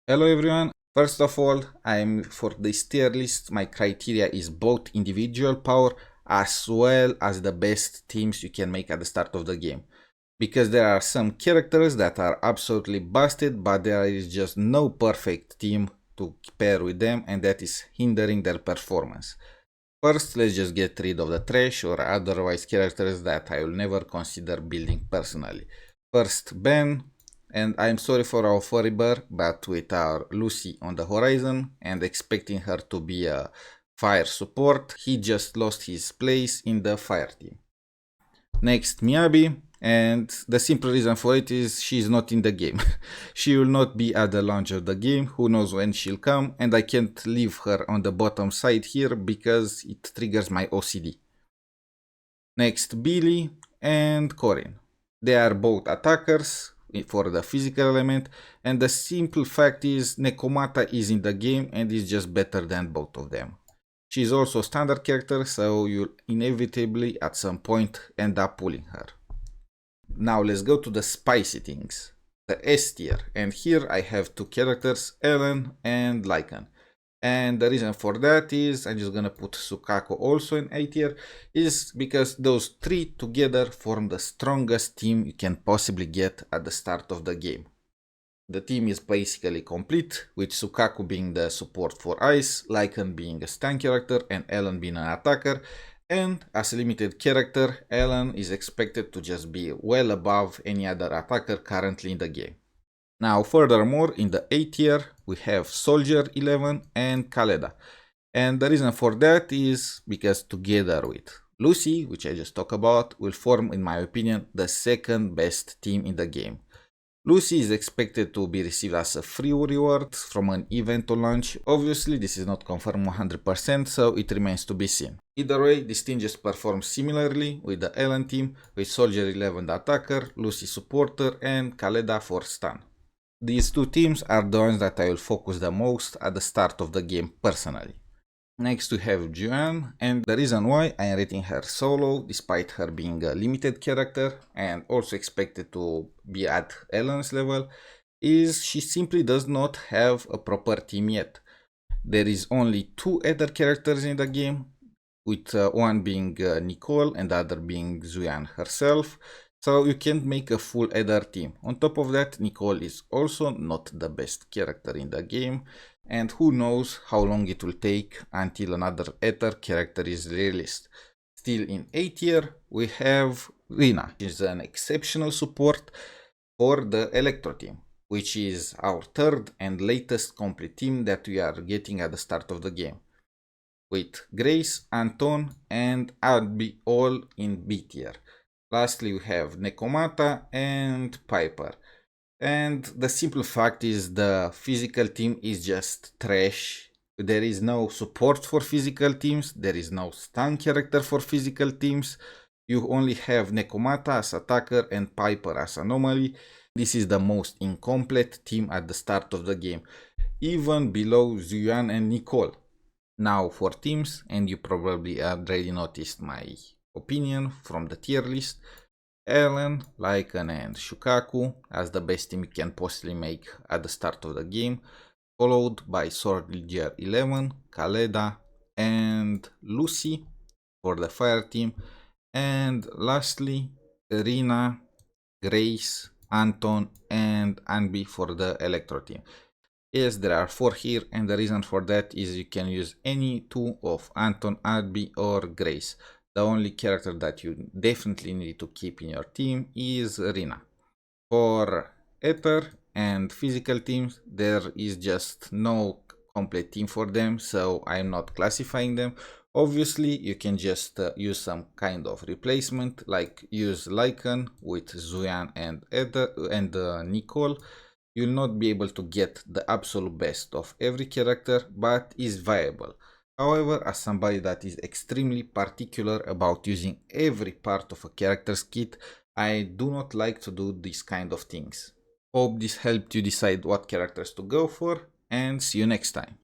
Hello everyone. First of all, I'm for this tier list. My criteria is both individual power as well as the best teams you can make at the start of the game. Because there are some characters that are absolutely busted, but there is just no perfect team to pair with them, and that is hindering their performance. First, let's just get rid of the trash or otherwise characters that I will never consider building personally. First, Ben, and I'm sorry for our furry bear, but with our Lucy on the horizon and expecting her to be a fire support, he just lost his place in the fire team. Next, Miyabi, and the simple reason for it is she's not in the game. She will not be at the launch of the game, who knows when she'll come, and I can't leave her on the bottom side here because it triggers my OCD. Next, Billy and Corin. They are both attackers for the physical element, and the simple fact is Nekomata is in the game and is just better than both of them. She is also a standard character, so you'll inevitably at some point end up pulling her. Now let's go to the spicy things, the S tier, and here I have two characters, Ellen and Lycan. And the reason for that is, I'm just gonna put Sukaku also in A tier, is because those three together form the strongest team you can possibly get at the start of the game. The team is basically complete, with Sukaku being the support for ice, Lycan being a stun character, and Ellen being an attacker. And as a limited character, Ellen is expected to just be well above any other attacker currently in the game. Now, furthermore, in the A tier, we have Soldier 11 and Khaleda. And the reason for that is because together with Lucy, which I just talked about, will form, in my opinion, the second best team in the game. Lucy is expected to be received as a free reward from an event on launch. Obviously, this is not confirmed 100%, so it remains to be seen. Either way, this team just performs similarly with the Ellen team, with Soldier 11 the attacker, Lucy supporter, and Khaleda for stun. These two teams are the ones that I will focus the most at the start of the game personally. Next we have Juan, and the reason why I am rating her solo, despite her being a limited character and also expected to be at Ellen's level, is she simply does not have a proper team yet. There is only two other characters in the game, with one being Nicole and the other being Zuyan herself, so you can't make a full Ether team. On top of that, Nicole is also not the best character in the game, and who knows how long it will take until another Ether character is released. Still in A tier, we have Rina, which is an exceptional support for the Electro team, which is our third and latest complete team that we are getting at the start of the game, with Grace, Anton, and Albi all in B tier. Lastly, we have Nekomata and Piper. And the simple fact is the physical team is just trash. There is no support for physical teams. There is no stun character for physical teams. You only have Nekomata as attacker and Piper as anomaly. This is the most incomplete team at the start of the game, even below Zuyan and Nicole. Now for teams, and you probably already noticed my opinion from the tier list, Ellen, Lycan and Shukaku as the best team you can possibly make at the start of the game, followed by Soldier 11, Khaleda and Lucy for the fire team, and lastly Rina, Grace, Anton and Anbi for the electro team. Yes, there are 4 here, and the reason for that is you can use any 2 of Anton, Anbi or Grace. The only character that you definitely need to keep in your team is Rina. For Ether and physical teams, there is just no complete team for them, so I'm not classifying them. Obviously, you can just use some kind of replacement, like use Lycan with Zuyan and Ether and Nicole. You'll not be able to get the absolute best of every character, but is viable. However, as somebody that is extremely particular about using every part of a character's kit, I do not like to do these kind of things. Hope this helped you decide what characters to go for, and see you next time.